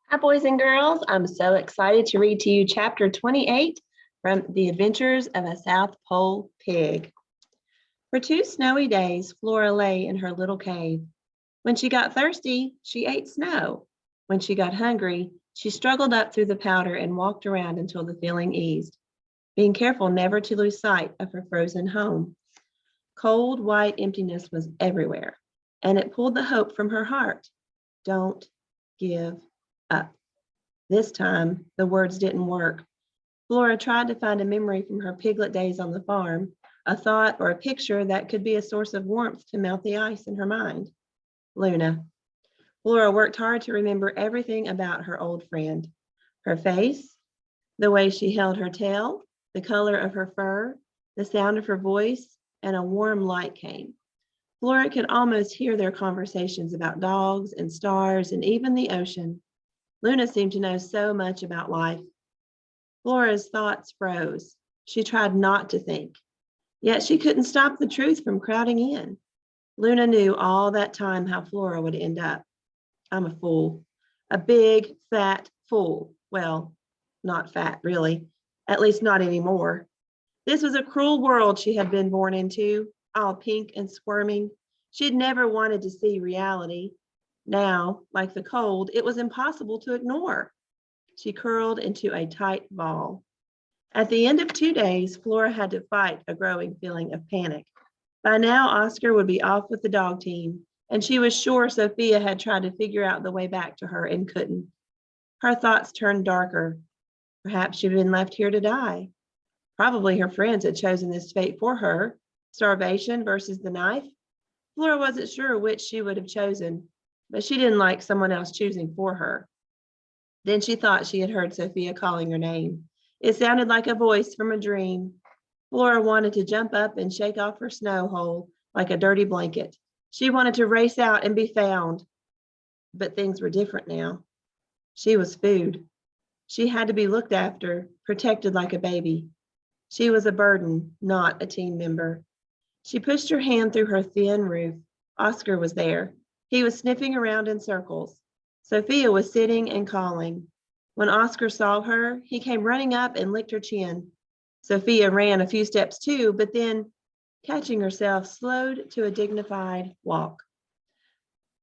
Hi, boys and girls. I'm so excited to read to you chapter 28 from The Adventures of a South Pole Pig. For 2 snowy days, Flora lay in her little cave. When she got thirsty, she ate snow. When she got hungry, she struggled up through the powder and walked around until the feeling eased, being careful never to lose sight of her frozen home. Cold, white emptiness was everywhere, and it pulled the hope from her heart. Don't give up. This time, the words didn't work. Flora tried to find a memory from her piglet days on the farm, a thought or a picture that could be a source of warmth to melt the ice in her mind. Luna. Flora worked hard to remember everything about her old friend. Her face, the way she held her tail, the color of her fur, the sound of her voice, and a warm light came. Flora could almost hear their conversations about dogs and stars and even the ocean. Luna seemed to know so much about life. Flora's thoughts froze. She tried not to think, yet she couldn't stop the truth from crowding in. Luna knew all that time how Flora would end up. I'm a fool, a big, fat fool. Well, not fat, really, at least not anymore. This was a cruel world she had been born into, all pink and squirming. She'd never wanted to see reality. Now, like the cold, it was impossible to ignore. She curled into a tight ball. At the end of 2 days, Flora had to fight a growing feeling of panic. By now, Oscar would be off with the dog team, and she was sure Sophia had tried to figure out the way back to her and couldn't. Her thoughts turned darker. Perhaps she'd been left here to die. Probably her friends had chosen this fate for her, starvation versus the knife. Flora wasn't sure which she would have chosen, but she didn't like someone else choosing for her. Then she thought she had heard Sophia calling her name. It sounded like a voice from a dream. Flora wanted to jump up and shake off her snow hole like a dirty blanket. She wanted to race out and be found. But things were different now. She was food. She had to be looked after, protected like a baby. She was a burden, not a team member. She pushed her hand through her thin roof. Oscar was there. He was sniffing around in circles. Sophia was sitting and calling. When Oscar saw her, he came running up and licked her chin. Sophia ran a few steps too, but then, catching herself, slowed to a dignified walk.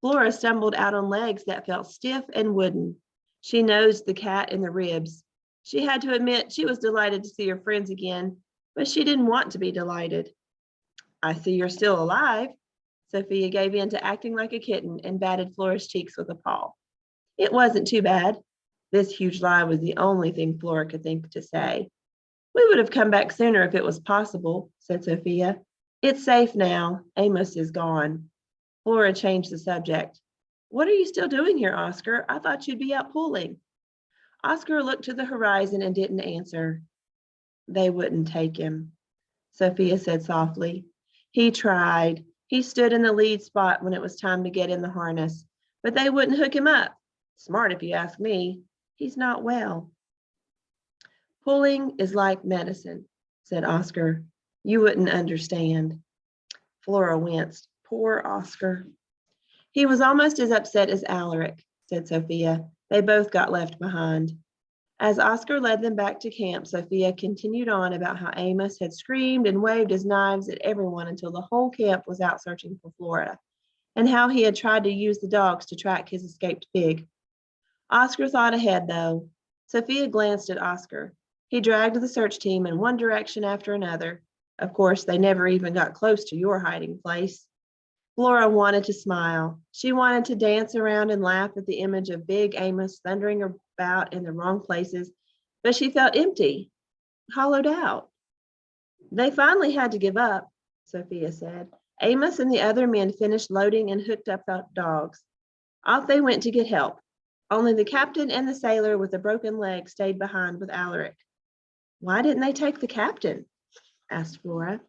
Flora stumbled out on legs that felt stiff and wooden. She nosed the cat in the ribs. She had to admit she was delighted to see her friends again, but she didn't want to be delighted. I see you're still alive. Sophia gave in to acting like a kitten and batted Flora's cheeks with a paw. It wasn't too bad. This huge lie was the only thing Flora could think to say. We would have come back sooner if it was possible, said Sophia. It's safe now. Amos is gone. Flora changed the subject. What are you still doing here, Oscar? I thought you'd be out pulling. Oscar looked to the horizon and didn't answer. They wouldn't take him, Sophia said softly. He tried. He stood in the lead spot when it was time to get in the harness, but they wouldn't hook him up. Smart if you ask me. He's not well. Pulling is like medicine, said Oscar. You wouldn't understand. Flora winced. Poor Oscar. He was almost as upset as Alaric, said Sophia. They both got left behind. As Oscar led them back to camp, Sophia continued on about how Amos had screamed and waved his knives at everyone until the whole camp was out searching for Flora, and how he had tried to use the dogs to track his escaped pig. Oscar thought ahead, though. Sophia glanced at Oscar. He dragged the search team in one direction after another. Of course, they never even got close to your hiding place. Flora wanted to smile. She wanted to dance around and laugh at the image of big Amos thundering about in the wrong places, but she felt empty, hollowed out. They finally had to give up, Sophia said. Amos and the other men finished loading and hooked up the dogs. Off they went to get help. Only the captain and the sailor with a broken leg stayed behind with Alaric. Why didn't they take the captain? Asked Flora.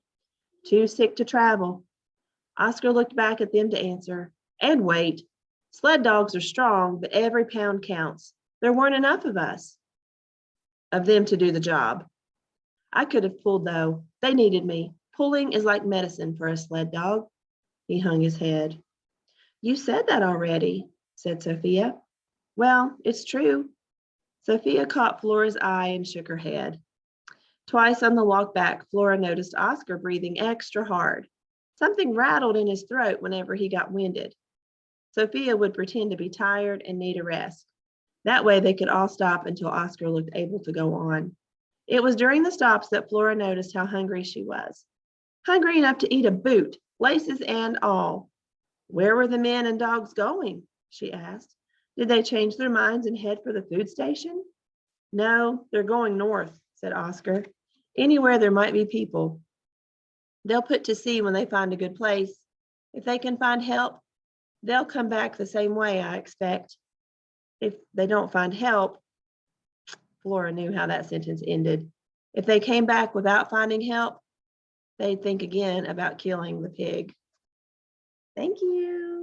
Too sick to travel. Oscar looked back at them to answer. And wait. Sled dogs are strong, but every pound counts. There weren't enough of them to do the job. I could have pulled, though. They needed me. Pulling is like medicine for a sled dog. He hung his head. You said that already, said Sophia. Well, it's true. Sophia caught Flora's eye and shook her head. Twice on the walk back, Flora noticed Oscar breathing extra hard. Something rattled in his throat whenever he got winded. Sophia would pretend to be tired and need a rest. That way they could all stop until Oscar looked able to go on. It was during the stops that Flora noticed how hungry she was. Hungry enough to eat a boot, laces and all. Where were the men and dogs going? She asked. Did they change their minds and head for the food station? No, they're going north, said Oscar. Anywhere there might be people. They'll put to sea when they find a good place. If they can find help, they'll come back the same way, I expect. If they don't find help, Flora knew how that sentence ended. If they came back without finding help, they'd think again about killing the pig. Thank you.